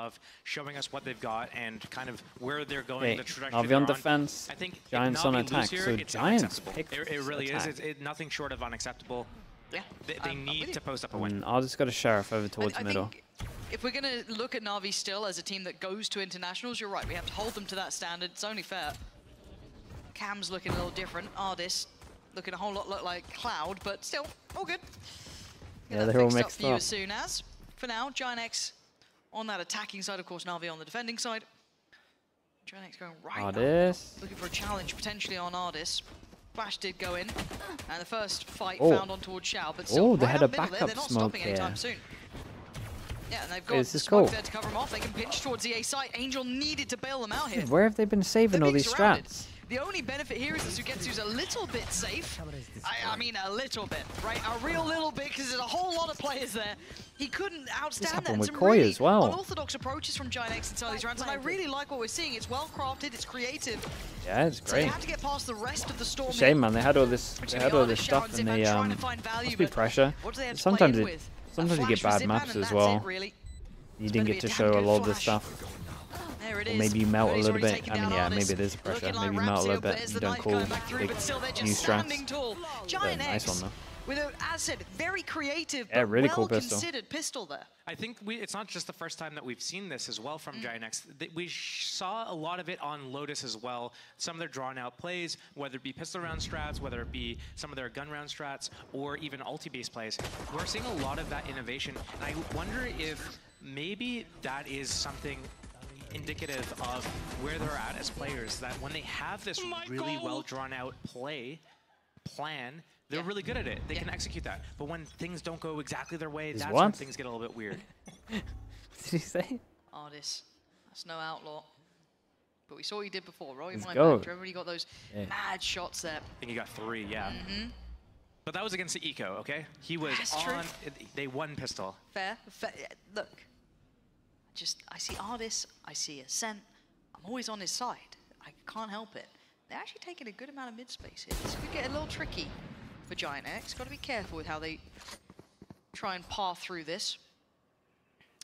of showing us what they've got and kind of where they're going, the trajectory NAVI they're on defense, I think Giants on attack. Here, so it's Giants pick it really is. It's nothing short of unacceptable. Yeah, they need to post up a win. I'll just go to Sheriff over towards middle. If we're going to look at NAVI still as a team that goes to internationals, you're right. We have to hold them to that standard. It's only fair. Cam's looking a little different. Ardis looking a whole lot like Cloud, but still, all good. Yeah, they're all mixed up. As soon as, for now, GiantX on that attacking side, of course, NAVI on the defending side. GiantX going right Ardis. looking for a challenge potentially on Ardis. Flash did go in, and the first fight found on towards Xiao, but still they right had a up middle backup they're not smoke stopping here. anytime soon. Yeah, and they've got smoke there to cover them off. They can pinch towards the A site. Angel needed to bail them out here. Where have they been saving all these surrounded. strats? The only benefit here is that Sugetsu's a little bit safe. I mean, a little bit, right? A real little bit, because there's a whole lot of players there. He couldn't outstand that. With Some Koi really as well. unorthodox approaches from GiantX inside these rounds, and I really like what we're seeing. It's well crafted, it's creative. Yeah, it's So great. you have to get past the rest of the storm. Shame, man. They had all this. They had all this stuff, and they must be pressure. Sometimes you get bad maps as well. You didn't get to show a lot of this stuff. There it Or is. maybe you melt a little bit. Taking I mean, down yeah, Ardis. maybe there's pressure. Looking Maybe like you melt a little Ramsey, bit. there's You the don't knife call coming back through, big but still they're just new standing strats. tall. Nice one GiantX though. with a, as said, very creative, Yeah, but really cool well-considered pistol there. I think it's not just the first time that we've seen this as well from GiantX. We saw a lot of it on Lotus as well. Some of their drawn-out plays, whether it be pistol round strats, whether it be some of their gun round strats, or even ulti-based plays. We're seeing a lot of that innovation, and I wonder if maybe that is something indicative of where they're at as players, that when they have this really well drawn out plan, they're really good at it. They can execute that. But when things don't go exactly their way, that's when things get a little bit weird. What did he say? Ardis, that's no outlaw. But we saw what he did before, right? Go. He got those mad shots there. I think he got 3, yeah. But that was against the Eco, okay? He was they won pistol. Fair. Look. I see Ardis, I see Ascent. I'm always on his side. I can't help it. They're actually taking a good amount of mid space here. This could get a little tricky for GiantX. Got to be careful with how they try and path through this.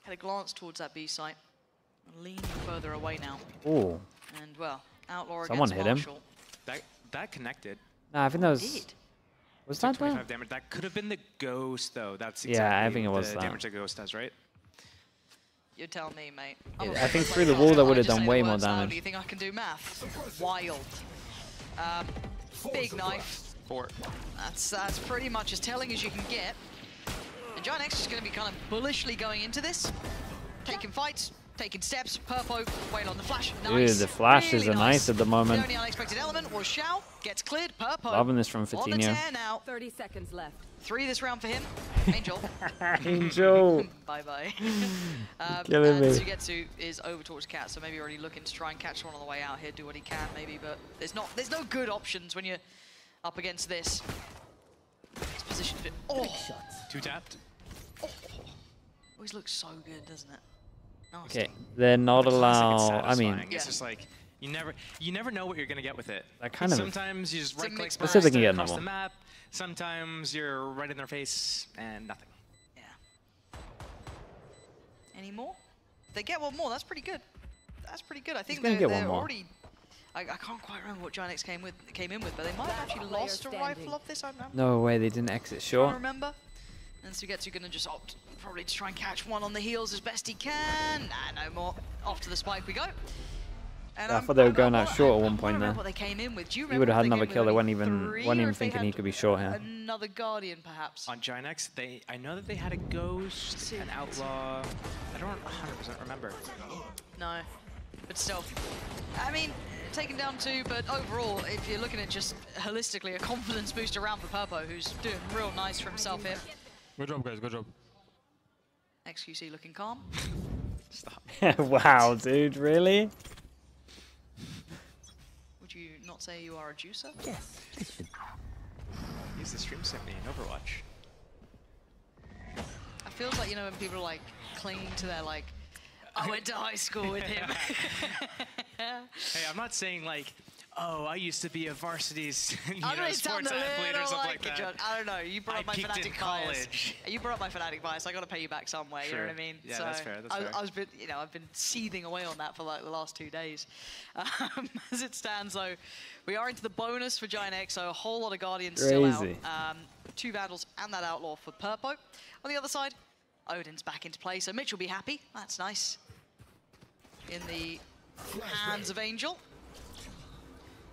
Had a glance towards that B site. Leaning further away now. Oh. And well, Outlaw Someone against hit Marshall. That connected. Nah, I think that was. Was that 25 damage? That could have been the ghost, though. That's exactly yeah, I think it was the damage the ghost does, right? You tell me, mate. I think through the wall that would have done way more damage. Do you think I can do math? Wild. Big knife. 4. That's pretty much as telling as you can get. And GiantX is going to be kind of bullishly going into this, taking fights, taking steps. Purpo, wait on the flash. Nice. Dude, the flashes really are nice at the moment. The only unexpected element was Xiao. Gets cleared. Purpo. Loving this from On the Fatinho. tear now. 30 seconds left. 3 this round for him. Angel. Angel. Bye-bye. Killing me. Sugetsu is over towards Cat, so maybe already looking to try and catch one on the way out here, do what he can maybe, but there's no good options when you're up against this. This position a bit. Oh! 2 tapped. Oh. Always looks so good, doesn't it? Nice. Okay, they're not allowed. I mean, it's just like you never know what you're gonna get with it. That kind of. Sometimes you just right-click across the map. Sometimes you're right in their face and nothing. Yeah. Any more? They get one more. That's pretty good. That's pretty good. I think they're already. I can't quite remember what GiantX came in with, but they might have actually lost a rifle off this. No way, they didn't exit short. I remember. And Sugetsu gonna just opt probably to try and catch one on the heels as best he can. Nah, no more. Off to the spike we go. And I thought they were going out short at one point there. What they came in with. Do you He would have had another kill. They weren't remember even thinking he could be short here. Another Guardian, perhaps. On GiantX, I know that they had a Ghost, an Outlaw. I don't 100% remember. No, but still. I mean, taken down 2, but overall, if you're looking at just holistically, a confidence boost around for Purpo, who's doing real nice for himself here. Good job, guys. Good job. XQC looking calm. Stop. Wow, dude, really? Would you not say you are a juicer? Yes. Use the stream sent me in Overwatch. It feels like, you know, when people are like clinging to their like, I went to high school with him. Hey, I'm not saying like Oh, I used to be a varsity sports athlete or something like that. I don't know. You brought up my fanatic bias. You brought up my fanatic bias. I got to pay you back some way. Sure. You know what I mean? Yeah, so that's fair. That's fair. I've been seething away on that for like the last 2 days. As it stands, though, we are into the bonus for GiantX, so a whole lot of Guardians still out. 2 Vandals and that Outlaw for Purpo. On the other side, Odin's back into play, so Mitch will be happy. That's nice. In the hands of Angel.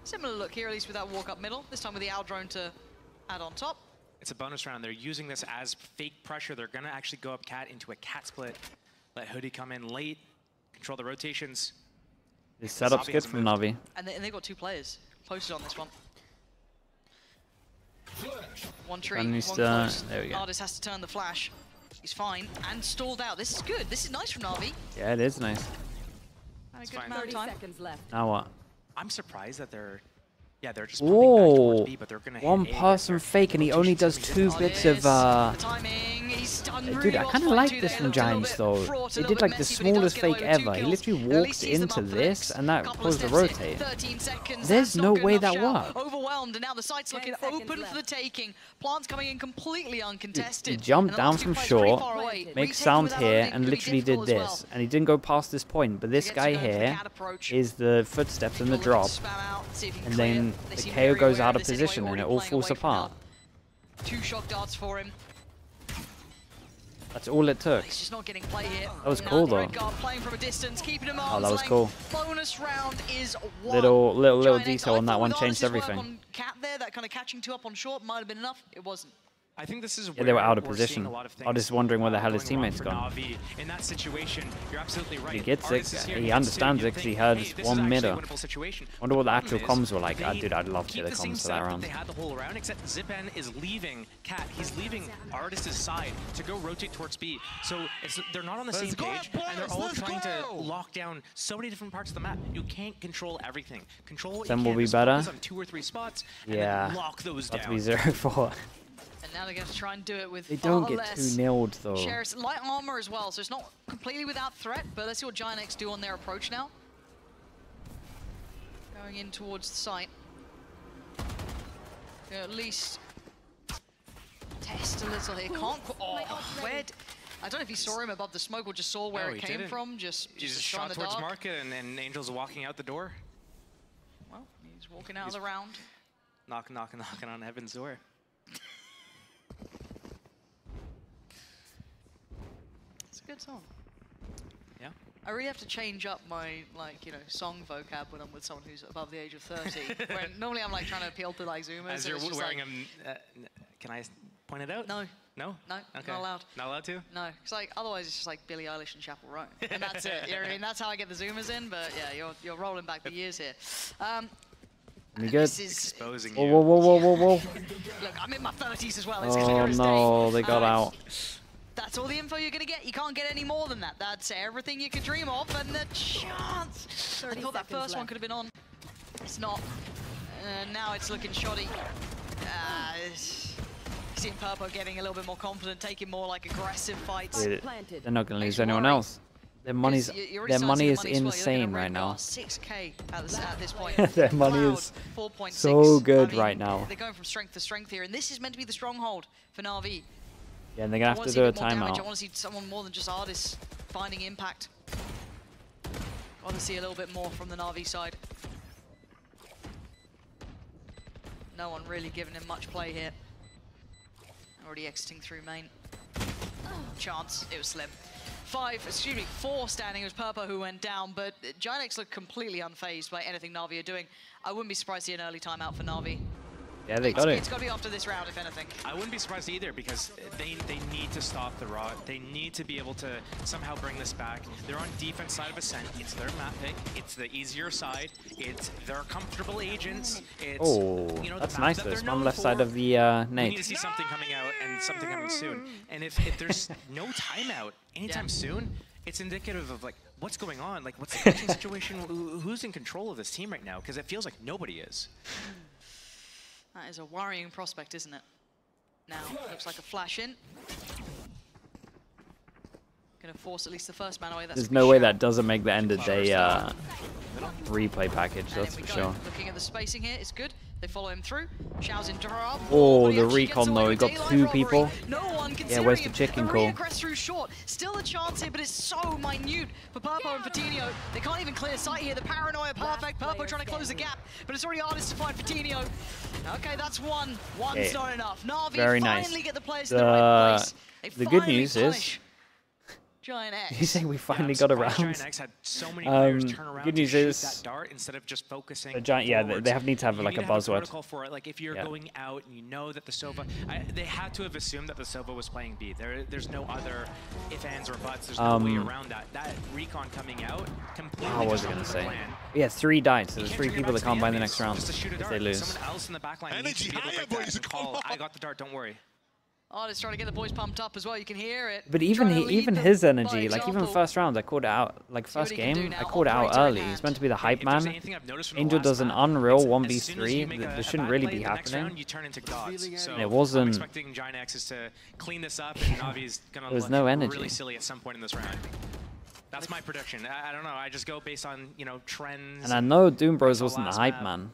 Similar look here, at least with that walk up middle. This time with the Owl drone to add on top. It's a bonus round. They're using this as fake pressure. They're going to actually go up Cat into a Cat split. Let Hoodie come in late, control the rotations. This setup's good from NAVI. And they've got 2 players posted on this one. One tree, one close. There we go. Artist has to turn the flash. He's fine and stalled out. This is good. This is nice from NAVI. Yeah, it is nice. Had a good amount of time. Now what? I'm surprised that they're just pumping back towards B, but they're gonna one hit person fake, and he only does 2 bits of. Dude, I kind of like this from Giants though. He did like the smallest fake ever. He literally walked into this, and that caused a rotate. There's no way that worked. Overwhelmed, and now the site's looking open for the taking. Plants coming in completely uncontested. He jumped down from short, makes sound here, and literally did this, and he didn't go past this point. But this guy here is the footsteps and the drop, and then the KO goes out of position, and it all falls apart. 2 shock darts for him. That's all it took. He's just not getting play here. That was cool though. Playing from a distance, keeping him oh, that was cool. Bonus round is 1. Little detail on that one changed everything. On Cat there, that kind of catching 2 up on short might have been enough. It wasn't. I think this is where they were out of position. I was just wondering where the hell his teammates gone. In that situation, you're absolutely right. He gets it. He understands it because he heard 1 midder. Wonder what the actual comms were like. Dude, I'd love to hear the comms for that round. They had the whole round, except Zipen is leaving Cat. He's leaving Artist's side to go rotate towards B. So they're not on the same page, and they're all trying to lock down so many different parts of the map. You can't control everything. Control what you can. Will be better. On 2 or 3 spots, and then lock those down. That'll be 0-4. And now they're going to try and do it with they don't get too nailed though. Shares light armor as well, so it's not completely without threat, but let's see what GiantX do on their approach now. Going in towards the site. At least test a little here. Can't where I don't know if he saw him above the smoke or just saw where it came from. Just shot towards market, and Angel's walking out the door. Well, he's walking out of the round. Knocking on heaven's door. It's a good song. Yeah. I really have to change up my song vocab when I'm with someone who's above the age of 30. When normally I'm like trying to appeal to like Zoomers. As you're wearing them, can I point it out? No. No? No, okay. Not allowed. Not allowed to? No, because like otherwise it's just like Billie Eilish and Chapel Roan, and that's it. You know what I mean? That's how I get the Zoomers in. But yeah, you're rolling back the years here. You good? This is exposing you. Whoa. Look, I'm in my 30s as well. It's clear as day. They got out. That's all the info you're going to get. You can't get any more than that. That's everything you could dream of, and the chance. I thought that first one could have been on. It's not. Now it's looking shoddy. Seeing Purpo getting a little bit more confident, taking more like aggressive fights. They're not going to lose anyone else. Their money is insane right now. 6K at this point. Their money is so good right now. They're going from strength to strength here, and this is meant to be the stronghold for NAVI. Yeah, and they're going to have to do a timeout. I want to see someone more than just Artis finding impact. I want to see a little bit more from the NAVI side. No one really giving him much play here. Already exiting through main. Chance, it was slim. 4 standing. It was Purpo who went down, but GiantX looked completely unfazed by anything NAVI are doing. I wouldn't be surprised to see an early timeout for NAVI. Yeah, they got it. It's got to be after this round, if anything. I wouldn't be surprised either, because they need to stop the rot. They need to be able to somehow bring this back. They're on defense side of Ascent. It's their map pick. It's the easier side. It's their comfortable agents. It's, that's nice. There's one left side of the nade. We need to see something coming out and something coming soon. And if there's no timeout anytime soon, it's indicative of like what's going on. Like what's the coaching situation? Who's in control of this team right now? Because it feels like nobody is. That is a worrying prospect, isn't it? Now, looks like a flash in. Gonna force at least the first man away. That's There's no way that doesn't make the end of day replay package, that's for sure. Looking at the spacing here, it's good. They follow him through. Xiao's in drop. Oh, the recon though, he got 2 people. No one Yeah, where's the chicken call? Through short. Still a chance here, but it's so minute for Purpo and Fatinho. They can't even clear sight here. The paranoia perfect. Purpo trying to close the gap, but it's already hardest to find Fatinho. Okay, that's one. One's not enough. NAVI Very finally nice. get the players in the right place. The good news is, GiantX. you say we finally got around. GiantX had so many players turn around good news to shoot is that dart instead of just focusing. The they need to have like a buzzword. Protocol for it. Like if you're going out and you know that the Sova, they had to have assumed that the Sova was playing B. There's no other if, ands, or buts. There's no way around that. That recon coming out completely. What was I gonna say? Yeah, 3 died, so there's 3 people that can't buy the next round if they lose. Someone else in the back line needs to be able to break that and call, I got the dart, don't worry. Artist trying to get the boys pumped up as well. You can hear it. But even his energy, like even first round, I called it out. Like first game, I called it out early. He's meant to be the hype man. Angel does an unreal 1v3. That shouldn't really be happening. And it wasn't. I'm expecting GiantX to clean this up, and Navi's gonna look really really silly at some point in this round. That's my prediction. I don't know. I just go based on trends. And I know Doom Bros wasn't the hype man.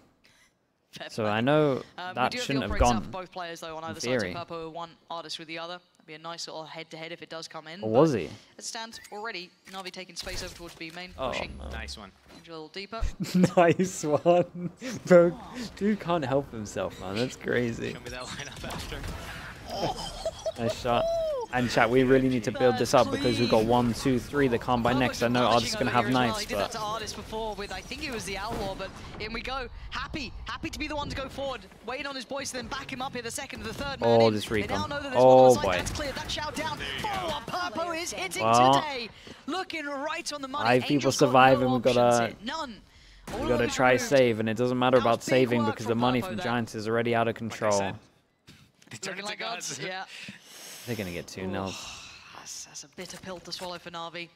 So I know that shouldn't have gone. Both players though on either side. So Purpo one, Artist with the other. That'd be a nice little head-to-head if it does come in. Or was he? It stands already. Navi taking space over towards B main, Oh, pushing. no. Nice one. A little deeper. Nice one, bro. Dude can't help himself, man. That's crazy. Show me that lineup after. Nice shot. And chat, we really need to build this up because we've got 1, 2, 3 that can't buy next. I know Artist's gonna have knives, He did that to Artist before with, I think it was the Outlaw, but in we go. Happy to be the one to go forward, waiting on his boys to then back him up here the second to the third man. Oh, this recon. Oh boy. That's clear. That shout down. Oh, Purpo is hitting today. Looking right on the money. 5 people survive, and we've gotta try save, and it doesn't matter about saving because the money from Giants is already out of control. Looking like odds, yeah. They're gonna get 2-0. That's a bitter pill to swallow for Navi.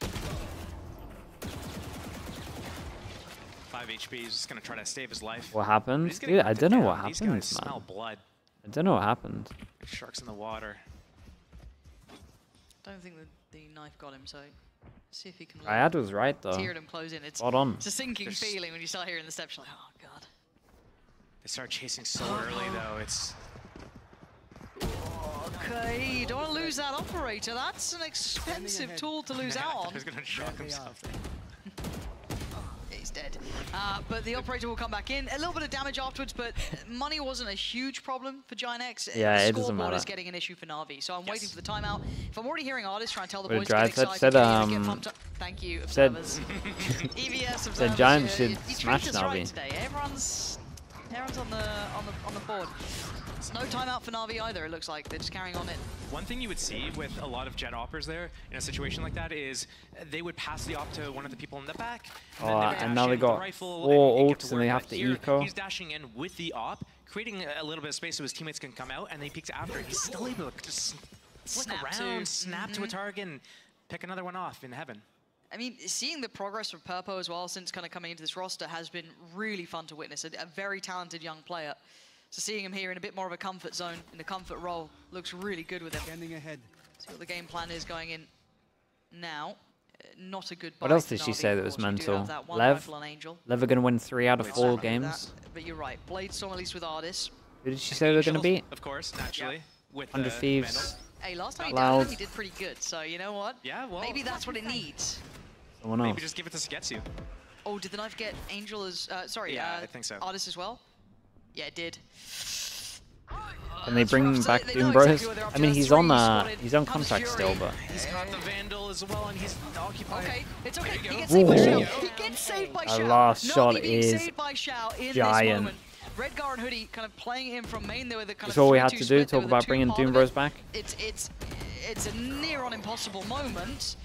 5 HP, he's just gonna try to save his life. What happened? Dude, I don't know what happened, man. Smell blood. I don't know what happened. Sharks in the water. Don't think the knife got him, so see if he can. Riad was right though. Teared him close in. It's on. It's a sinking feeling when you start hearing the steps. You're like, oh god. They start chasing so early though. It's. Okay, you don't want to lose that operator. That's an expensive tool to lose out on. He's gonna shock himself. He's dead. But the operator will come back in. A little bit of damage afterwards, but money wasn't a huge problem for GiantX. Yeah, the it doesn't matter. Scoreboard is getting an issue for Navi, so I'm waiting for the timeout. If I'm already hearing Artists trying to tell the boys to Drive get excited, get pumped up. Thank you, observers. EVS observers. Said Giants should you smash treat us Navi. right today. Everyone's on the board. It's no timeout for Navi either, it looks like. They're just carrying on it. One thing you would see with a lot of jet oppers there in a situation like that is they would pass the op to one of the people in the back. And now they got 4 ults and they have to eco. He's dashing in with the op, creating a little bit of space so his teammates can come out, and then he peeks after. He's still able to just flick around, snap to a target, and pick another one off in heaven. I mean, seeing the progress from Purpo as well since kind of coming into this roster has been really fun to witness. A very talented young player. So seeing him here in a bit more of a comfort zone, in the comfort role, looks really good with him. Standing ahead. See what the game plan is going in now. Not a good buy. What else did she say that was mental? Lev are gonna win 3 out of 4 games. But you're right. Bladestorm at least with Artis. Who did she say they're gonna beat? Of course, naturally. With 100 Thieves. Hey, last time he downed him, he did pretty good. So you know what? Yeah, well. Maybe that's what it needs. Someone else. Maybe just give it to Sugetsu. Oh, did the knife get Angel as... sorry, I think so. Artis as well? Yeah, it did. Can they bring back Doom Bros? I mean, he's on contract still, but he's got the Vandal as well, and he's occupied. Okay, it's okay. He gets saved by Xiao. He gets saved by Xiao. The last shot is giant. Redgar and Hoodie kind of playing him from main there with the kind of. That's all we had to do. Talk about bringing Doom Bros back. It's a near on impossible moment.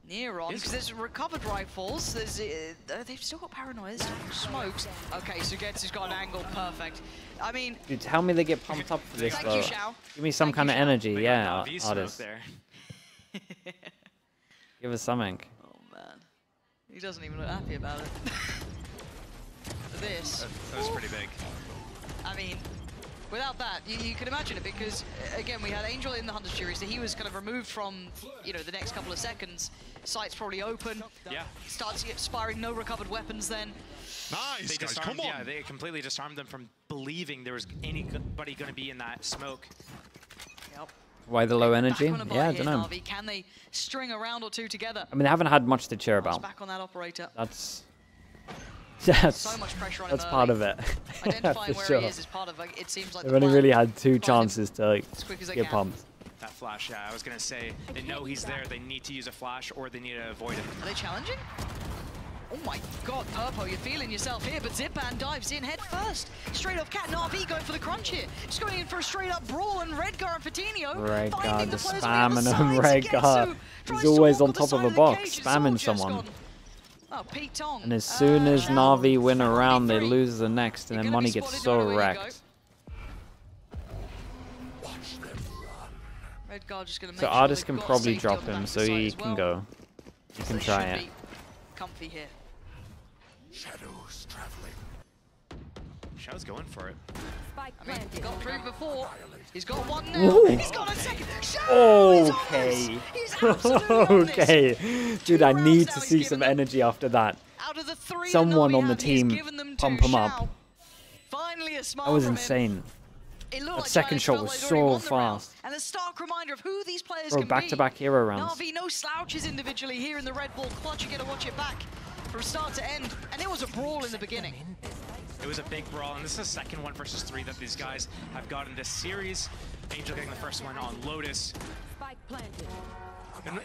Near on, because there's recovered rifles, there's, they've still got paranoia, there's still smokes. Okay, so Getsu's got an angle, perfect. I mean... Dude, tell me they get pumped up for this, thank though. You, Xiao. Give me some kind of energy, yeah, Artist. Give us something. Oh, man. He doesn't even look happy about it. This... That was pretty big. I mean... Without that, you can imagine it, because again, we had Angel in the Hunter's Fury, so he was kind of removed from, you know, the next couple of seconds. Sight's probably open. Yeah. Starts firing, no recovered weapons then. Nice, They guys, disarmed, come on. yeah, they completely disarmed them from believing there was anybody going to be in that smoke. Yep. Why the low energy? Back on a Yeah, I bite don't here, know. NAVI. Can they string a round or two together? I mean, they haven't had much to cheer Cross about. back on that operator. That's So much pressure on that's him part early. of it. Identifying For where sure. he is part of, like, it seems like They've the only plan. really had 2 Find him chances to like, as quick as they get can. pumped. That flash, yeah, I was going to say, they know he's there, they need to use a flash, or they need to avoid it. Are they challenging? Oh my god, Purpo, you're feeling yourself here, but Zipan dives in head first. Straight off Cat, NAVI going for the crunch here. Just going in for a straight up brawl, and Redgar and Fatinho Redgar the just players on the spamming other him, side to Redgar. Getsu. Tries He's to always walk on the top of side a the box, cage, and spamming Soldier's someone. gone. Oh, Pete Tong. And as soon as Shao, Na'Vi win a Shao round, they 1v3. lose the next, and You're then gonna Money be gets spotted, so don't know where you wrecked. Redgar just gonna make So sure Artist they've can got probably safety on drop the back him, of so the side he as can well. go. He can They try should it. be comfy here. Shadows traveling. Shao's going for it. I mean, he got through before. He's got one now. Ooh. He's got a second. Shao is on Okay. this. He's absolutely on this. Okay. Dude, Two I rounds need now to he's see given some them. energy after that. Out of the 3 Someone that on the Na'Vi had, he's team given them to pump him Shao. up. Finally a smile That was from him. insane. It looked That like second GiantX shot felt was like they'd already so won the round. fast. And a stark reminder of who these players Bro, can back-to-back be. hero rounds. Na'Vi, no slouches individually here in the Red Bull clutch. You get to watch it back from start to end. And it was a brawl in the beginning. It was a big brawl, and this is the second 1 versus 3 that these guys have gotten this series. Angel getting the first one on Lotus.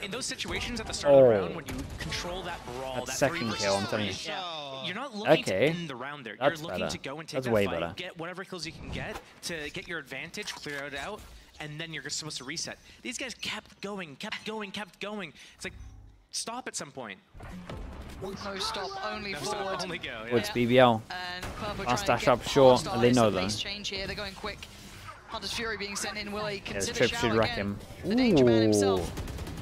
In those situations at the start of the round, when you control that brawl, That that second 3 kill, I'm versus telling 3, you. you're not looking Okay. to end the round there. That's You're looking better. to go and take That's that way fight, better. get whatever kills you can get to get your advantage, clear it out, and then you're supposed to reset. These guys kept going, kept going, kept going. It's like, stop at some point. No stop, only No forward. stop, only go. What's Yeah. BBL? And Purple Last trying dash to up get short. past They Ice. know The though. pace change here. They're going quick. Hunter's Fury being sent in. Will he Yeah, this consider trip Shao should wreck again? him. The Danger Man Ooh. himself.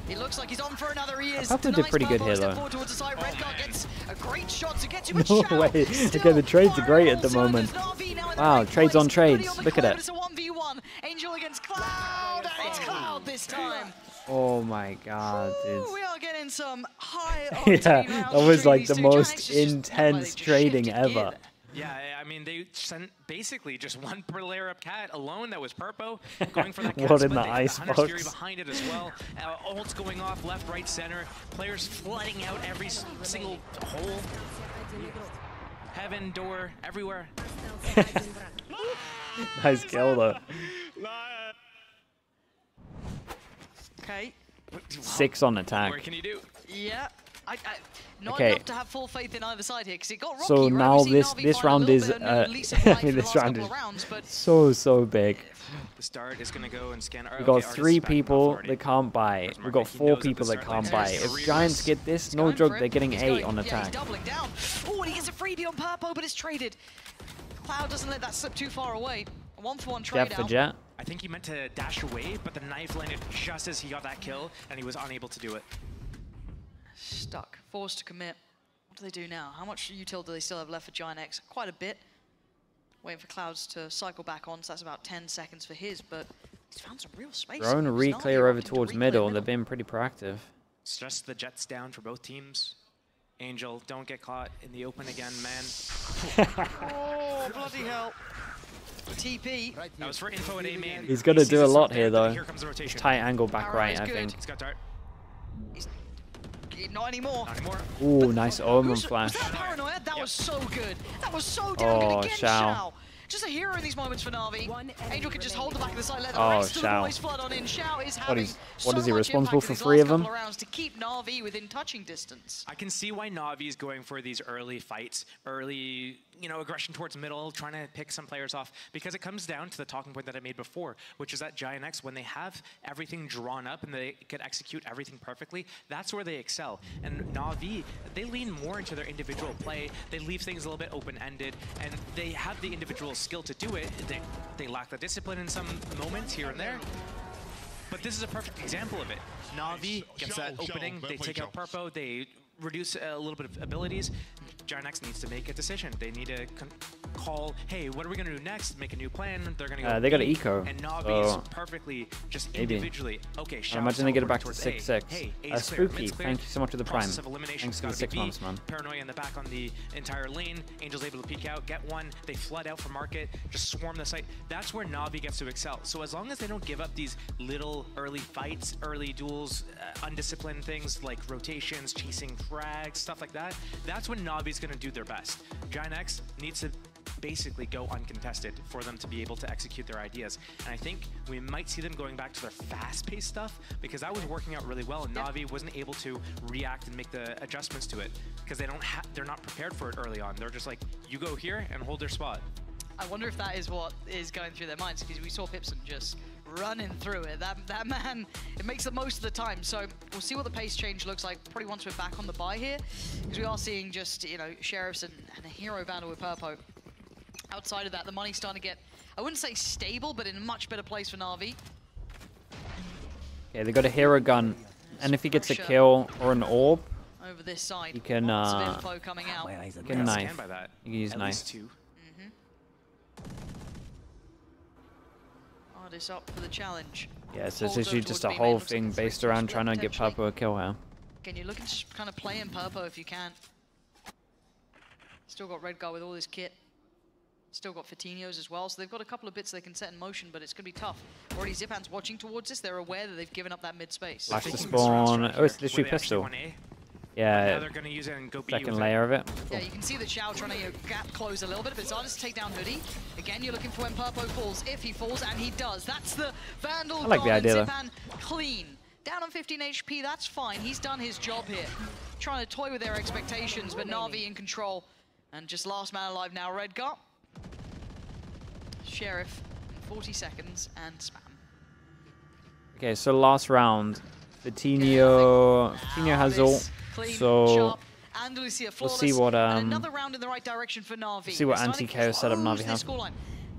He looks like he's on for another. He is. Purple did Nice pretty good Purple here, step though. forward towards the side. Redgar man. gets a great shot to get to, but No Shao way. still Okay, the trades are firing great on at the all moment. cylinders. Na'Vi now in the Wow, right trades place. on trades. Hoodie on the Look at corner, it. It's a 1v1. Angel against Cloud, and it's Cloud this time. Oh my god, Ooh, dude. we are getting some high Yeah, octane that rounds was between like these the two. most GiantX is just- intense just trading shifted gear ever. there. Yeah, I mean, they sent basically just one player up cat alone. That was Purpo going for that cat What in split. the They- ice Hunter's Fury box? behind it as well. Ults going off left, right, center. Players flooding out every single hole. Heaven, door, everywhere. Nice kill though. Okay. 6 on What attack. can you do? Yeah. Not Okay. enough to have full faith in either side here, because it got rocky. So right? now We've seen this Na'Vi find a round little is bit of new lease of I life mean in the this last round couple is of rounds, but so big. The start is going to go and scan. We got 3 people that can't buy. We got 4 people that can't buy. If Giants get this, no going joke, for it. they're getting He's 8 going- on Yeah, he's attack. doubling down. Oh, and he gets a freebie on Purpo, but it's traded. Cloud doesn't let that slip too far away. A 1-for-1 trade Jet for out. Jet. I think he meant to dash away, but the knife landed just as he got that kill, and he was unable to do it. Stuck. Forced to commit. What do they do now? How much util do they still have left for GiantX? Quite a bit. Waiting for Clouds to cycle back on, so that's about 10 seconds for his, but he's found some real space. They're on a He's not re-clear over opting to towards re-clear middle. They've been pretty proactive. It's just the Jets down for both teams. Angel, don't get caught in the open again, man. Oh, bloody hell. TP. That was for info at EMEA. He's gonna do a lot here though. Here comes the rotation. Tight angle back Arrow right, is I good. think. He's got dart. He's not anymore. Not anymore. Ooh, nice Omen Was flash. that Paranoia? That Yep. was so good. That was so damn good Oh, again, Shao. Shao. Just a hero in these moments for Na'Vi. Angel can just hold the back of the side, let the Oh, rest of the Shao. boys flood on in. Shao is What having is so he much responsible impact for in these 3 of last them? couple rounds to keep Na'Vi within touching distance. I can see why Navi is going for these early fights, early, aggression towards middle, trying to pick some players off, because it comes down to the talking point that I made before, which is that GiantX, when they have everything drawn up and they can execute everything perfectly, that's where they excel. And Navi, they lean more into their individual play. They leave things a little bit open-ended, and they have the individual skill to do it. They lack the discipline in some moments here and there. But this is a perfect example of it. Navi gets that opening, they take out Purpo, they reduce a little bit of abilities. GiantX needs to make a decision. They need to call, hey, what are we going to do next? Make a new plan. They're going to go. They got an eco. And Navi's So perfectly just maybe. individually. Okay, I imagine they get it back to towards 6-6. Hey, A's clear, Spooky, mid's clear. thank you so much for the prime. Process of elimination Thanks for the gotta 6 be months, man. Paranoia in the back on the entire lane. Angel's able to peek out, get one. They flood out for market, just swarm the site. That's where Navi gets to excel. So as long as they don't give up these little early fights, early duels, undisciplined things like rotations, chasing frags, stuff like that, that's when Navi's going to do their best. GiantX needs to basically go uncontested for them to be able to execute their ideas. And I think we might see them going back to their fast-paced stuff because that was working out really well, and Navi wasn't able to react and make the adjustments to it because they're not prepared for it early on. They're just like, you go here and hold their spot. I wonder if that is what is going through their minds, because we saw Pipson just running through it. That man, it makes the most of the time. So we'll see what the pace change looks like probably once we're back on the buy here, because we are seeing just, you know, Sheriffs and a hero Vandal with Purpo. Outside of that, the money's starting to get, I wouldn't say stable, but in a much better place for Na'Vi. Okay, they got a hero gun, and if he gets a kill or an orb, over this side, he can info coming out. get a knife. By that. You can use At knife. least 2. This up for the challenge. Yeah, so it's Holds literally over just towards a B main, whole looks like thing it's very based around split trying to get potentially. Purple a kill here. Again, you're looking to just kind of play in Purpo if you can. Still got Redgar with all his kit. Still got Fatinios as well, so they've got a couple of bits they can set in motion, but it's going to be tough. Already Zipan's watching towards this. They're aware that they've given up that mid space. Flash the Taking spawn. this Oh, it's round literally where they actually pistol. won A. Now Yeah, they're going to use it and go B second with layer of it. Yeah, you can see that Xiao trying to gap close a little bit, but it's hardest to take down Hoodie. Again, you're looking for when Purpo falls, if he falls, and he does. That's the Vandal I like the gone, idea, and Zipan clean. Down on 15 HP, that's fine. He's done his job here. Trying to toy with their expectations, but Na'Vi in control. And just last man alive now, Redgar. Sheriff, 40 seconds, and spam. Okay, so last round, Fatinho has ult, so we'll see what another round in the right direction for Na'Vi. see what They're starting anti-KO to setup close Na'Vi their have. scoreline.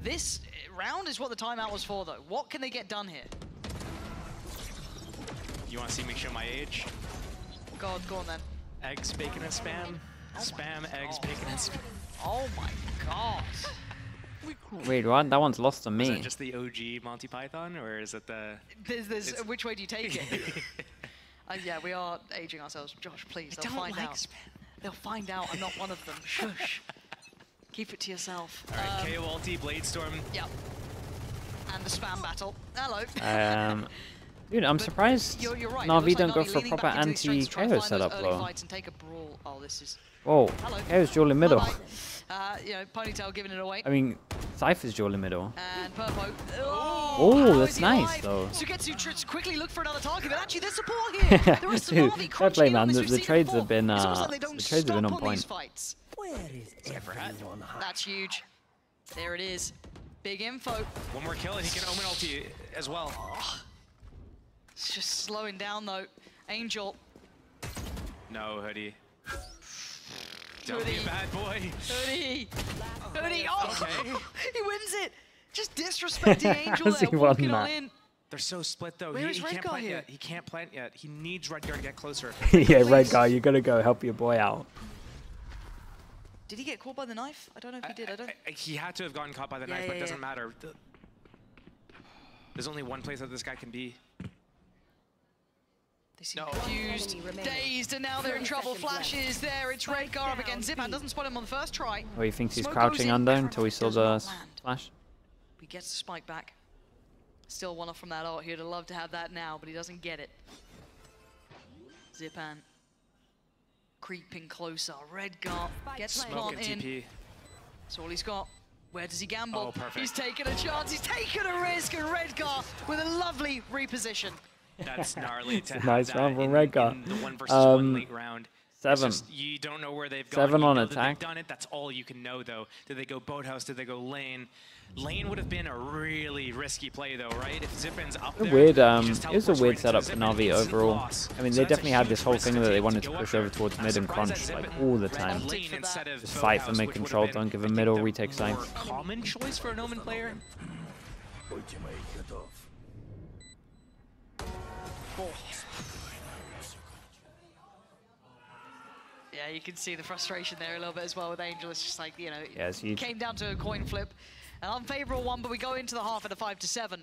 This round is what the timeout was for, though. What can they get done here? You want to see me show my age? God, go on then. Eggs, bacon, and spam. Spam, eggs, bacon, and spam. Oh my god. Wait, what? That one's lost on Is me. that just the OG Monty Python, or is it the... Which way do you take it? Yeah, we are aging ourselves. Josh, please, they'll find out. They'll find out I'm not one of them. Shush. Keep it to yourself. All right, KO ulti, Bladestorm. Yep. And the spam battle. Hello. Dude, I'm surprised you're right. Na'Vi It looks don't like go Na'Vi for leaning proper back into these strengths to try and anti-KO find those setup, early though. fights and take a brawl. Oh, this is... Whoa, Hello. KO's dual in middle. Bye-bye. You know, Ponytail giving it away. I mean, Cypher's dual in middle. And Purpo. Oh, Oh, how that's is he nice, alive? though. Sugetsu tries to quickly look for another target, but actually there's support here. The rest of Dude, Na'Vi fair play, crunching man. on this. The We've seen it trades before. have been, It's almost like they don't the trades have been stop on on these point. fights. Where is everyone? That's huge. There it is. Big info. One more kill, and he can Omen ulti as well. It's just slowing down, though. Angel. No, Hoodie. Don't be Hoodie. a bad boy. Hoodie. Hoodie. Oh, Okay. he wins it. Just disrespecting Angel How's he there, won walking all that? in. They're so split, though. Where is He can't Redgar plant here? yet. He can't plant yet. He needs Redgar to get closer. Yeah, Redgar, you gotta go help your boy out. Did he get caught by the knife? I don't know if he did. I don't. He had to have gotten caught by the knife, but it doesn't matter. There's only one place that this guy can be. They seem confused, dazed, and now they're in trouble. Flashes there. It's Redgar up again. Zipan doesn't spot him on the first try. Oh, he thinks he's Smoke crouching goes in, under until he saw does the not land. flash. He gets the spike back. Still one off from that ult. He'd have loved to have that now, but he doesn't get it. Zipan creeping closer. Redgar gets Smoke plant and in. TP. That's all he's got. Where does he gamble? Oh, perfect. He's taking a chance. He's taking a risk, and Redgar with a lovely reposition. That's gnarly to have Nice that round from in Redgar. the 1 versus 1 late round. It's 7. just, you don't know where they've gone. 7 You on know that attack. They've done it. That's all you can know, though. Did they go boathouse? Did they go lane? Lane would have been a really risky play, though, right? If Zipan's up there, Weird, he it just was a teleports weird right setup into for Zipan, Na'Vi instant overall. loss. I mean, So they that's a definitely had this huge whole risk thing to that they take wanted to to go push up over there. towards I'm mid and surprised crunch, that like, Zipan all the time. went lane instead of Just fight for boathouse, mid which control, would have don't been, give I a think, middle, the retake more sites. common choice for an Omen player. Ultimate cutoff. Yeah, you can see the frustration there a little bit as well with Angel. It's just like, you know, Yes, it came down to a coin flip. An unfavorable one, but we go into the half at a 5-7.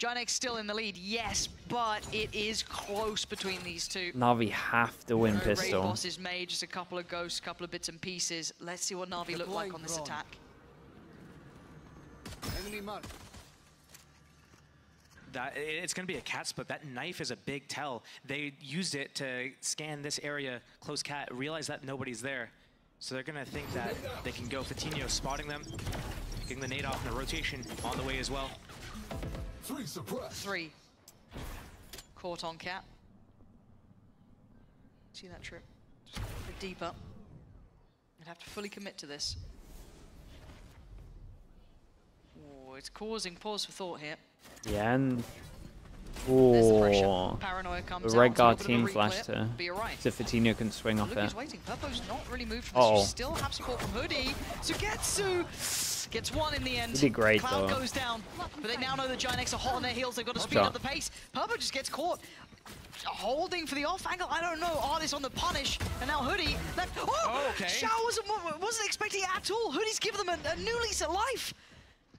GiantX still in the lead, yes, but it is close between these two. Na'Vi have to win Raid pistol. boss is made, just a couple of ghosts, a couple of bits and pieces. Let's see what Na'Vi look like on this attack. Enemy mark. It's going to be a cat split. That knife is a big tell. They used it to scan this area, close cat, realize that nobody's there. So they're going to think that they can go Fatinho spotting them, getting the nade off in the rotation on the way as well. 3 suppressed. 3. Caught on cat. See that trip? Just a bit deeper. They'd have to fully commit to this. Oh, it's causing pause for thought here. Yeah, and There's the pressure. oh, Paranoia comes the out. red guard It's a team little bit of a flash reclip, to but you're right. so Fatinho can swing off Look it. who's waiting. Purpo's not really moved from this. You still have support from Hoodie. Sugetsu gets one in the end. He did great, Cloud though. goes down, but they now know that GiantX are hot on their heels. They've got to speed Sure. up the pace. Purpo just gets caught. Holding for the off angle. I don't know. Artist on the punish, and now Hoodie left. Oh, okay. Shao wasn't expecting it at all. Hoodie's given them a new lease of life.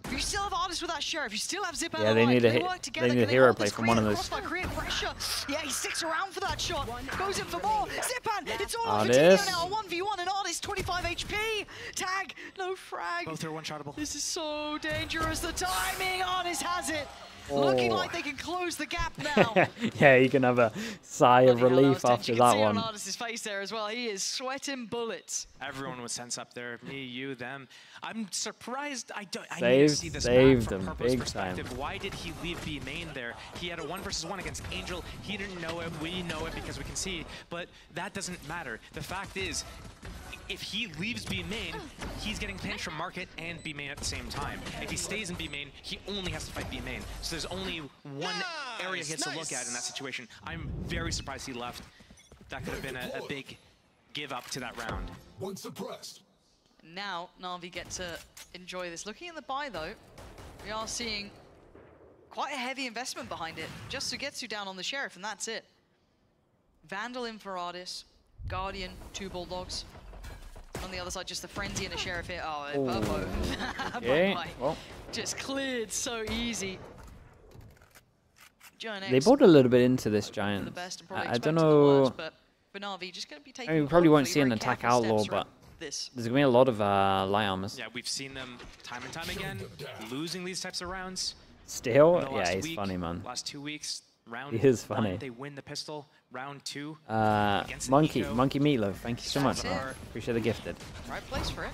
You still have Artist with that Sheriff. You still have Zip. Yeah, they need a work together. they need a Can hero hold play this? from one of Create those. crossfire, create pressure. Yeah, he sticks around for that shot. Goes in for more. Zipan, it's all over Artist. Fatinho now. A 1v1 and Artist 25 HP. Tag, no frag. Both are one-shottable. This is so dangerous. The timing, Artist has it. Looking Oh. like they can close the gap now. Yeah, you can have a sigh of Bloody hell, that relief was tense. after You can that see it on one. Artist's face there as well. He is sweating bullets. Everyone was tense up there. Me, you, them. I'm surprised. I need to Saved- see this saved map from him Purpo's big time. perspective. Why did he leave B main there? He had a 1-versus-1 against Angel. He didn't know it. We know it because we can see. But that doesn't matter. The fact is, if he leaves B main, he's getting pinched from Market and B main at the same time. If he stays in B main, he only has to fight B main. So there's only one area he has to look at in that situation. I'm very surprised he left. That could have been a big give up to that round. 1 suppressed. Now, Na'Vi get to enjoy this. Looking at the buy, though, we are seeing quite a heavy investment behind it. Just Sugetsu down on the Sheriff, and that's it. Vandal in for Ardis, Guardian, 2 Bulldogs. On the other side, just the Frenzy and a Sheriff here. Oh, Purpo. Okay, Bye-bye. well, Just cleared so easy. GiantX they bought a little bit into this for the Giant. best and probably I don't expecting the worst, know. but for Na'Vi, just going to be taking I mean, we probably won't hopefully see an very attack careful outlaw, steps around but this. there's gonna be a lot of light armors. Yeah, we've seen them time and time again losing these types of rounds. Still, In the yeah, last he's week, funny, man. Last 2 weeks, round He is 1, funny. they win the pistol. Round 2, against Monkey Nico. Meatloaf, thank you so much, That's man. it. Appreciate the gifted. Right place for it.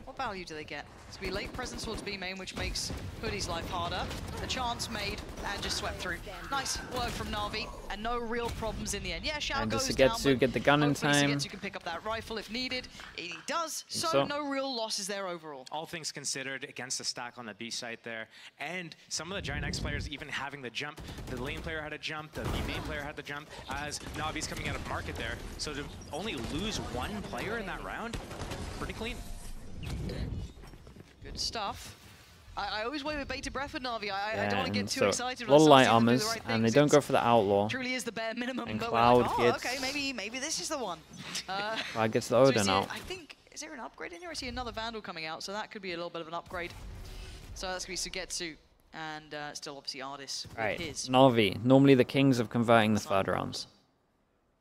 What value do they get? It's going to be late presence towards B main, which makes Hoodie's life harder. The chance made and just swept through. Nice work from Na'Vi, and no real problems in the end. Yeah, Shao And goes does down, Sugetsu but get the gun in hopefully time? Sugetsu can pick up that rifle if needed. He does, so so. no real losses there overall. All things considered, against the stack on the B site there. And some of the GiantX players even having the jump. The lane player had a jump, the B main player had the jump, as Navi's coming out of market there. So to only lose 1 player in that round, pretty clean. Good stuff. I always wait with bated breath with Na'Vi. I don't want to get too so excited. a lot of light when I armors, see them do the right and they things. don't go It's- for the outlaw. Truly is the bare minimum, And but Cloud we're like, oh, gets- okay, maybe this is the one. Cloud gets the So we Odin see- out. I think, is there an upgrade in here? I see another Vandal coming out, so that could be a little bit of an upgrade. So that's going to be Sugetsu, and still obviously Ardis with Right, his. Na'Vi, normally the kings of converting the third rounds.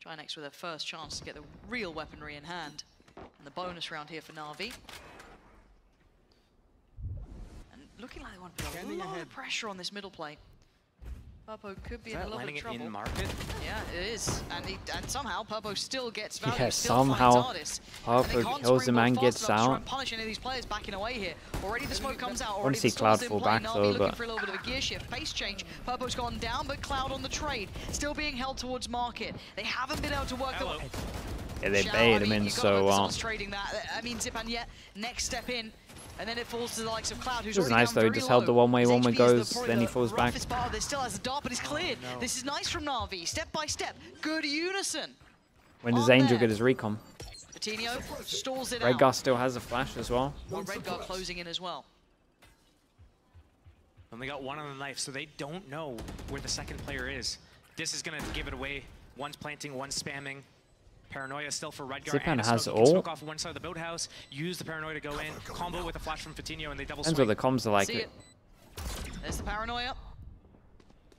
GiantX with their first chance to get the real weaponry in hand. And the bonus round here for Na'Vi. And looking like they want to put a lot of pressure on this middle play. Purpo could be Is in a that little landing bit it of trouble. in market? Yeah, it is. And somehow Purpo still gets value, Yeah, still somehow finds Ardis. And they Purpo can't kills him springboard and fast gets enough to try out. and punish any of these players backing away here. Already the smoke comes out, Wanna already see the stall's Cloud in fall play. back, Na'Vi though, looking but- for a little bit of a gear shift, pace change. Purpo's gone down, but Cloud on the trade. Still being held towards market. They haven't been able to work Hello. Yeah, they Shao, baited I him mean, in you've gotta so hope that well. someone's trading that. I mean, Zipan yet next step in, and then it falls to the likes of Cloud, who's It was already nice down though, he very just held the low. one-way, His one-way HP is goes, probably then he the falls back. roughest part of this. Still has a dart, but he's cleared. This is nice from Na'Vi, step by step. Good unison. When does on Angel there. get his recon? Coutinho stalls it Red out. Gus still has a flash as well. Well, Red Guard closing in as well. Only got 1 on the knife, so they don't know where the second player is. This is going to give it away. One's planting, one's spamming. Paranoia still for Redgar. Zipan has all. ult. Smoke off one side of the boathouse. Use the Paranoia to go in. Combo with a flash from Fatinho, and they double Depends swing. what the comms are like. See it. There's the Paranoia.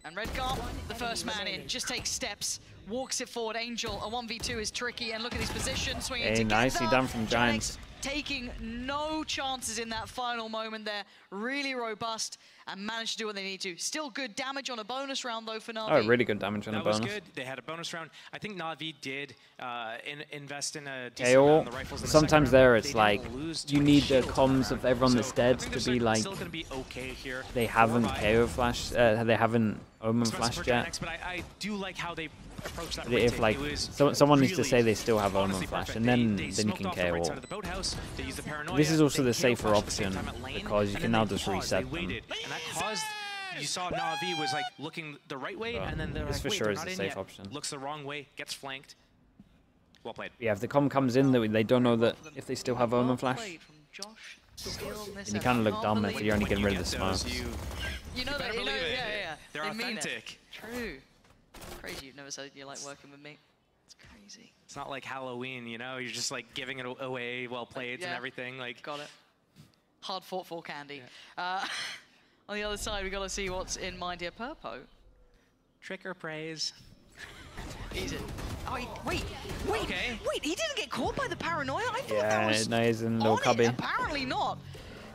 And Redgar, the first man in, just takes steps, walks it forward. Angel, a 1v2 is tricky, and look at his position, swinging Hey, together. nicely done from Giants. Taking no chances in that final moment there. Really robust, and managed to do what they need to. Still good damage on a bonus round, though, for Navi. Oh, really good damage on a That bonus. was good. They had a bonus round. I think Navi did invest in a decent amount KO. on the rifles in the Sometimes second round. there it's They like didn't lose you too need much the shields in comms that of round. everyone that's So dead I think to they're be like still going to be okay here. they haven't Alright. KO flash. They haven't Omen It's best flashed for yet. GiantX, but I do like how they approach that. If retake. like It was someone needs to really say they still have Omen honestly flash, perfect. and then They you smoked can off the KO right all. side of the boathouse. They used the Paranoia. This is also They the KO safer flashed at the same option, time at lane, because you and can then now they just paused, reset they them. waited, and that caused. You saw Navi was like looking the right way, and then they're This like, for wait, sure they're is not the in safe yet. option. Looks the wrong way, gets flanked. Well played. Yeah, if the comm comes in, they don't know that if they still have Omen Well flash. played from Josh. Steele on this And you end. kind of I look can't dumb believe if you're only When getting you rid of the get those, smokes. You know better that, you know, believe it. yeah. They're They mean it. authentic. True. Crazy, you've never said you like working with me. It's crazy. It's not like Halloween, you know? You're just like giving it away, well played and Yeah. everything. Like, Got it. Hard fought for candy. On the other side, we got to see what's in mind here. Purpo. trick or praise. Easy. Oh, wait, Okay. wait, he didn't get caught by the Paranoia? I thought that Yeah, was no, he's in little on it. cubby. Apparently not.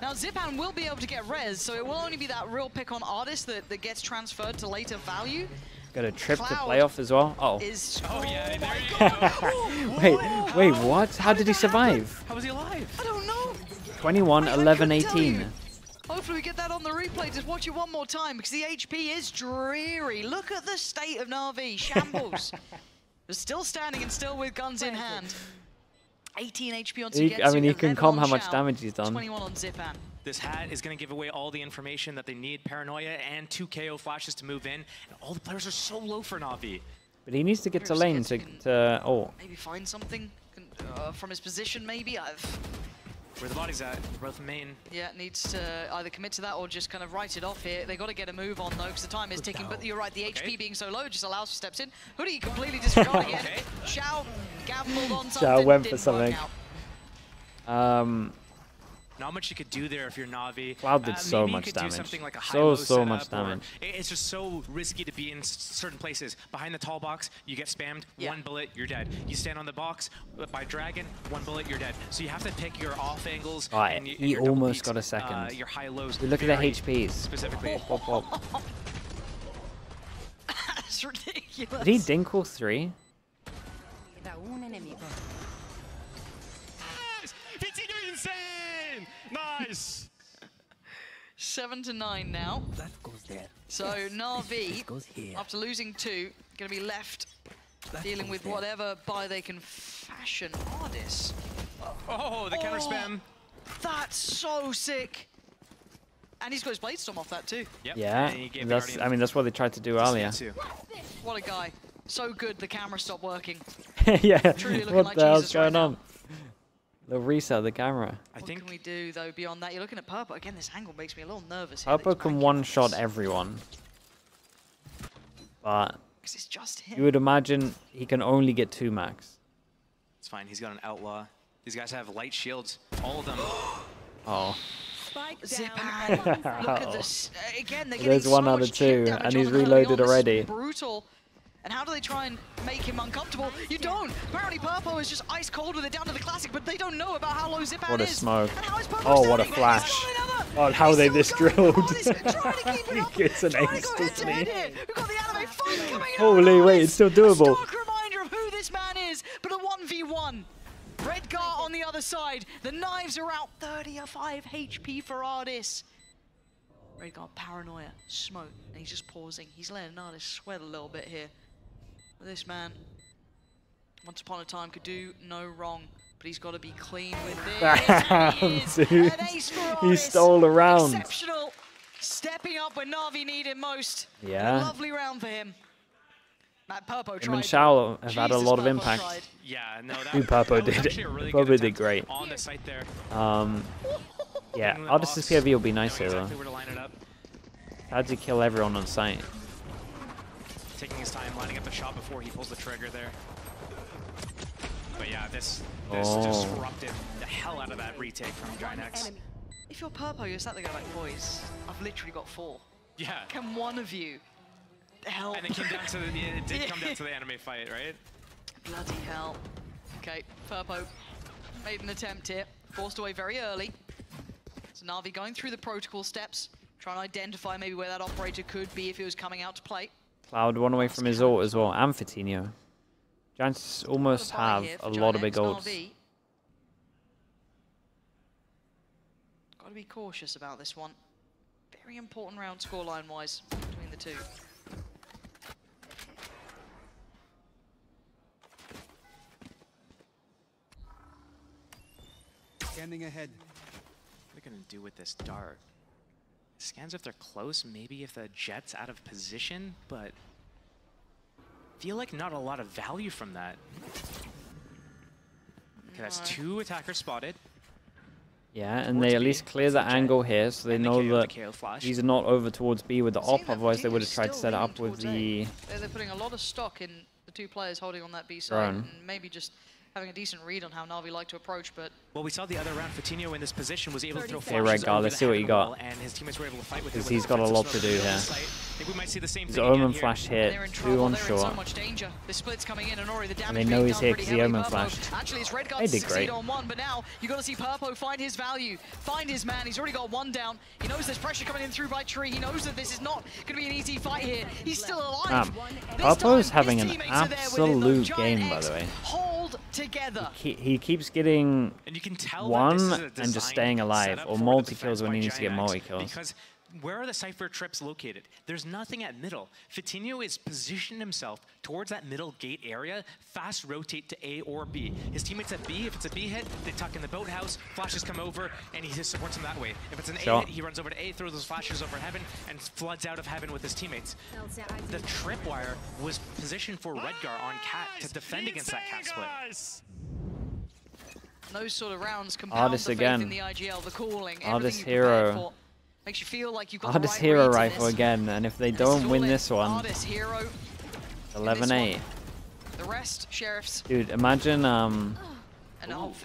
Now, Zipan will be able to get res, so it will only be that real pick on artist that gets transferred to later value. Got a trip to Cloud playoff as well. Oh, Oh, yeah, there my you God. wait, what? How did he survive? How was he alive? I don't know. 21, I 11, couldn't tell 18. you. Hopefully we get that on the replay. Just watch it one more time because the HP is dreary. Look at the state of Navi. Shambles. They're still standing and still with guns in hand. 18 HP on Sugetsu. I mean, you can 11 calm on how much Shao, damage he's done. 21 on Zipan. This hat is going to give away all the information that they need. Paranoia and 2 KO flashes to move in. And all the players are so low for Navi. But he needs to get to Here's lane Sugetsu to oh. Maybe find something from his position, maybe. Where the body's at, both main. Yeah, needs to either commit to that or just kind of write it off here. They got to get a move on though, because the time is ticking. But you're right, the HP being so low just allows for steps in. Hoodie completely disregarding it. Okay. Shao gambled on something. Shao went for didn't work something. out. Not much you could do there if you're Navi. Cloud did so maybe you much could do damage. something like a So high-low much setup, or damage. It's just so risky to be in certain places. Behind the tall box, you get spammed, Yeah. 1 bullet, you're dead. You stand on the box by Dragon, 1 bullet, you're dead. So you have to pick your off angles. Right, and he your double almost peaks, got a second. your high lows. Look at the very HPs. Specifically. Pop, pop. That's ridiculous. Did he dink all 3? Fatinho insane! Nice! 7 to 9 now. That goes there. So Navi, This goes here. after losing 2, going to be left That dealing goes with there. whatever buy they can fashion. Ardis. Oh, the counter spam. That's so sick. And he's got his Blade Storm off that too. Yep. Yeah, and he gave the that's. Guardian I mean, that's what they tried to do earlier. too. What a guy. So good the camera stopped working. Yeah. Truly looking What like the hell's Jesus right going now. on? They'll reset the camera. I What think can we do though beyond that? You're looking at Purple. Again, this angle makes me a little nervous here. Purple can one-shot everyone, but Because it's just you him. would imagine he can only get 2 max. it's fine. He's got an outlaw. These guys have light shields. All of them. Oh, Zipan. Look at this. Again, they're getting There's so 1 out much of chip 2, damage and he's on early reloaded on. This is already. Brutal. And how do they try and make him uncomfortable? You don't. Apparently Purple is just ice cold with it down to the classic, but they don't know about how low Zipan What a is. smoke. And how is Purple Oh, what a standing? flash. He's got another. Oh, how He's they still this going. drilled. Ardis trying to keep it up. He gets an Trying to ace, go doesn't head-to-head he? here. We've got the anime fight coming out. Holy, wait, Ardis, it's still doable. A stark reminder of who this man is, but a 1v1. Redgar on the other side. The knives are out. 35 HP for Ardis. Redgar, paranoia, smoke, and he's just pausing. He's letting Ardis sweat a little bit here. But this man, once upon a time, could do no wrong, but he's got to be clean with this. Damn, He is dude. an ace for He Ardis. stole a round. Exceptional, stepping up when Navi need him most. Yeah. A lovely round for him. Matt Purpo Him tried. and Shao have had a Jesus, lot of Purpo impact. tried. Yeah, no, that, Who Purpo that was did. actually a really Purpo good did attempt great. on the site there. Yeah, Getting the Ardis' box, POV will be knowing nice here though. exactly where to line it up. How'd you kill everyone on site? Taking his time, lining up the shot before he pulls the trigger there. But yeah, this disrupted the hell out of that retake from GiantX. If you're Purpo, you're sat there going like, boys, I've literally got 4. Yeah. Can one of you help? And it came down to it did come down to the anime fight, right? Bloody hell. Okay, Purpo made an attempt here, forced away very early. So Navi going through the protocol steps, trying to identify maybe where that operator could be if he was coming out to play. Cloud one away from his ult as well, and Fatinho. Giants almost have a lot of big ults. Got to be cautious about this one. Very important round scoreline-wise between the two. Scanning ahead. What are they gonna do with this dart? Scans if they're close, maybe if the Jet's out of position, but feel like not a lot of value from that. Okay, that's 2 attackers spotted. Yeah, and they at least clear the angle here, so they know that these are not over towards B with the op, otherwise they would have tried to set it up with the... They're putting a lot of stock in the 2 players holding on that B side, and maybe just having a decent read on how Navi like to approach, but... Well, we saw the other round, Fatinho in this position was able to throw flashes Red Guard, let's see what you got. And his teammates were able to fight with it. Because he's got a lot to do here. I think we might see the same thing Omen flash hit, 2 on short. So much danger. The split's coming in and already the damage and they know he's here because the Omen flashed. Actually, it's Red Guard they did great. On 1, but now you got to see Purpo find his value, find his man. He's already got 1 down. He knows there's pressure coming in through by Tree. He knows that this is not going to be an easy fight here. He's still alive. Purpo's having an absolute game, by the way. Hold together. He keeps getting and you can tell 1 and just staying alive, or multi-kills when he needs to get multi-kills. Because where are the Cypher trips located? There's nothing at middle. Fatinho is positioned himself towards that middle gate area, fast rotate to A or B. His teammates at B, if it's a B hit, they tuck in the boathouse, flashes come over, and he just supports him that way. If it's an A hit, he runs over to A, throws those flashes over heaven, and floods out of heaven with his teammates. The tripwire was positioned for Redgar on Cat to defend against that Cat split. Those sort of rounds compound the faith in the IGL, the calling, Artist Hero. Makes you feel like you've got Artist the right Hero rifle again, and if they don't win this one, 11-8. The rest, Sheriffs. Dude, imagine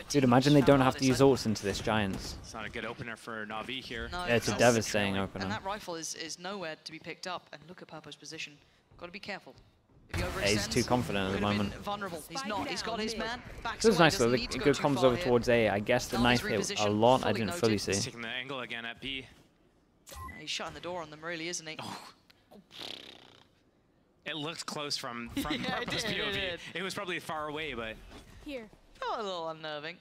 dude, imagine they don't have to use ults into this Giants. It's not a good opener for Navi here. No, yeah, it's a devastating opener. And that rifle is nowhere to be picked up. And look at Purpo's position. Got to be careful. Yeah, he's too confident at the moment. Vulnerable. He's not. He's got his man. This is nice though. The good comes over towards A. I guess the knife hit a lot. I didn't fully see. He's taking the angle again at B. He's shutting the door on them, really, isn't he? Oh. It looked close from Purpo's POV. It was probably far away, but... Here. Felt a little unnerving.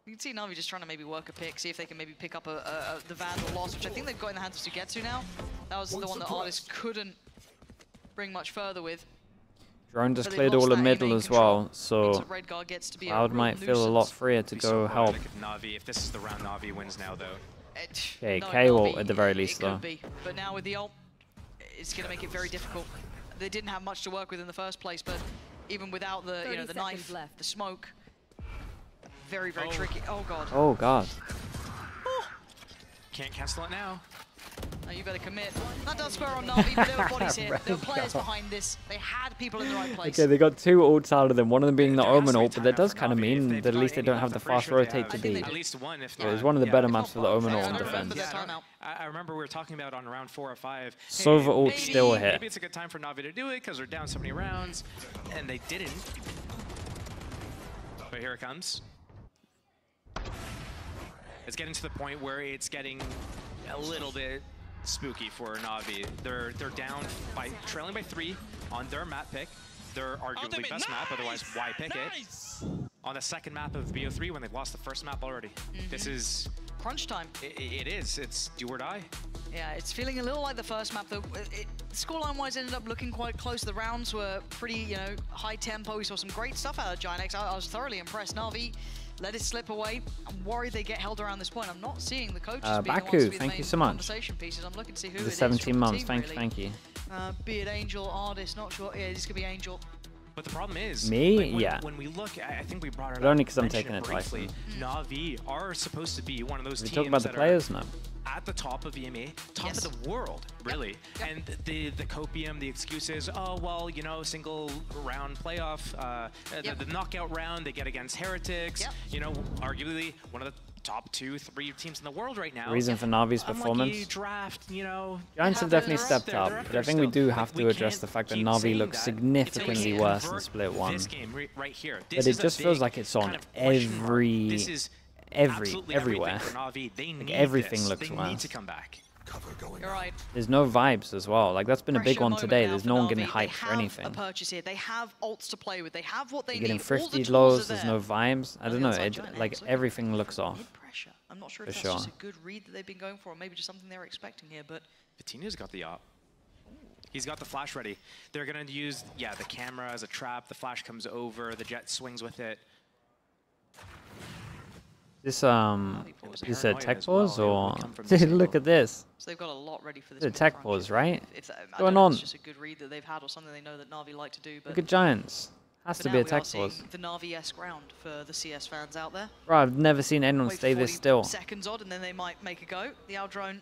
You can see Navi just trying to maybe work a pick, see if they can maybe pick up the Vandal loss, which I think they've got in the hands of Sugetsu now. That was the one that Artist couldn't bring much further with. Drone just cleared all the middle as well, so Cloud might feel a lot freer to go help. Navi, if this is the round Navi wins now, though. Okay, K ult at the very least, though. But now with the ult, it's going to make it very difficult. They didn't have much to work with in the first place, but even without the the knife, the smoke, very tricky. Oh god. Oh god. Can't cancel it now. No, you better commit. That does spur on Navi, but there were bodies here. There were players behind this. They had people in the right place. Okay, they got 2 ults out of them, one of them being the Omen ult, but that does kind of mean that at least they don't have the fast rotate to beat. At least one, if not. It was one of the better maps for the Omen ult in defense. I remember we were talking about on round 4 or 5. Sova ult still a hit. Maybe it's a good time for Navi to do it because they're down so many rounds, and they didn't. But here it comes. It's getting to the point where it's getting a little bit spooky for Navi. They're down by trailing by 3 on their map pick. Their arguably best map, otherwise why pick it? On the second map of BO3 when they've lost the first map already. This is crunch time. It is. It's do or die. Yeah, it's feeling a little like the first map. Though, scoreline-wise, ended up looking quite close. The rounds were pretty, high tempo. We saw some great stuff out of GiantX. I was thoroughly impressed. Navi let it slip away. I'm worried they get held around this point. I'm not seeing the coaches being the ones to be the main conversation pieces. I'm looking to see who it is. 17 months. Team, thank you. Be it Angel, Artist, not sure. Yeah, this could be Angel. But the problem is, me, when we look, I think we brought it up. But only because I'm taking it briefly. Navi are supposed to be one of those teams. We talk about the players now. at the top of EMEA, top of the world, really. And the copium, the excuses, oh, well, you know, single round playoff, the knockout round they get against Heretics, you know, arguably one of the top 2-3 teams in the world right now. Reason for Navi's performance. Draft, you know, Giants have definitely stepped up, but I think we do have to address the fact that Navi looks significantly worse in Split 1. This game right here, But it just feels like it's on everywhere. Like everything looks worse. You're right. There's no vibes as well. Like that's been a big one today. There's no one getting hyped for anything. A purchase here. They have ults to play with. They have what they need. Getting thrifty lows. There's no vibes. I don't know. Like everything looks off. Pressure. I'm not sure if that's just a good read that they've been going for, or maybe just something they were expecting here. But Patina's got the op. He's got the flash ready. They're gonna use the camera as a trap. The flash comes over. The jet swings with it. This is a tech pause or look at this. So they've got a lot ready for this. It's a tech pause, right? What's going on? It's just a good read that they've had or something they know that Navi like to do. But look at Giants. Has to be a tech pause. The Navi-esque round for the CS fans out there. Bro, I've never seen anyone stay this still. Seconds odd, and then they might make a go. The Owl drone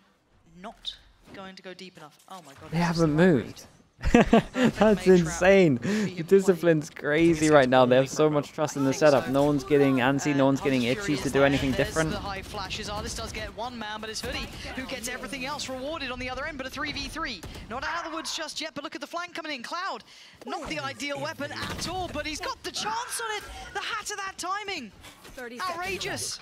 not going to go deep enough. Oh my god. They haven't moved. That's insane. The discipline's crazy right now. They have so much trust in the setup. No one's getting antsy, no one's getting itchy to do anything different. The high flashes. This does get one man, but it's Hoodie who gets everything else rewarded on the other end, but a 3v3. Not out of the woods just yet, but look at the flank coming in. Cloud, not the ideal weapon at all, but he's got the chance on it. The hat of that timing. Outrageous.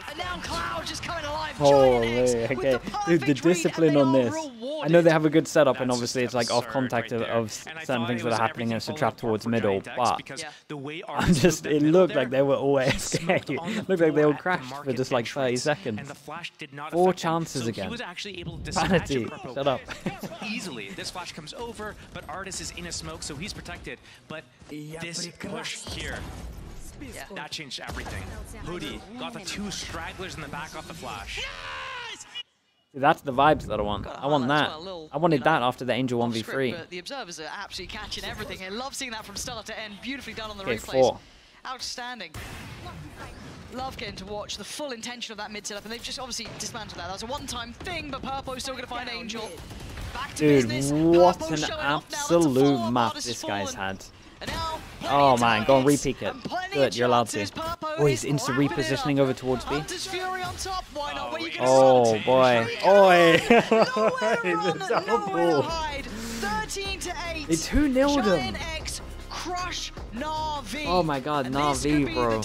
And now Cloud just coming alive. Holy, okay. Dude, the discipline on this. I know they have a good setup, and obviously it's like off contact of certain things that are happening and it's a trap towards middle, but I'm just, it looked like they were all AFK. It looked like they all crashed for just like 30 seconds. 4 chances again. Vanity, shut up. Easily, this flash comes over, but Artis is in a smoke, so he's protected. But this push here, that changed everything. Hoodie got the 2 stragglers in the back off the flash. That's the vibes that I want. I want that. I wanted that after the Angel 1v3. But the observers are absolutely catching everything. I love seeing that from start to end. Beautifully done on the Okay, replays. 4. Outstanding. Love getting to watch the full intention of that mid setup, and they've just obviously dismantled that. That was a one-time thing, but Purpo's still going to find Angel. Back to business. What an absolute map this guy's had. Oh man, go and re-peek it. Good, you're allowed to. Oh, he's instant repositioning over towards B. Oh boy. Oi! They 2-0'd him. Oh my god, Navi, bro.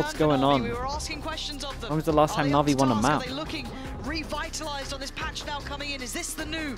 What's going on? When was the last time Navi won a map? Revitalized on this patch now coming in. Is this the new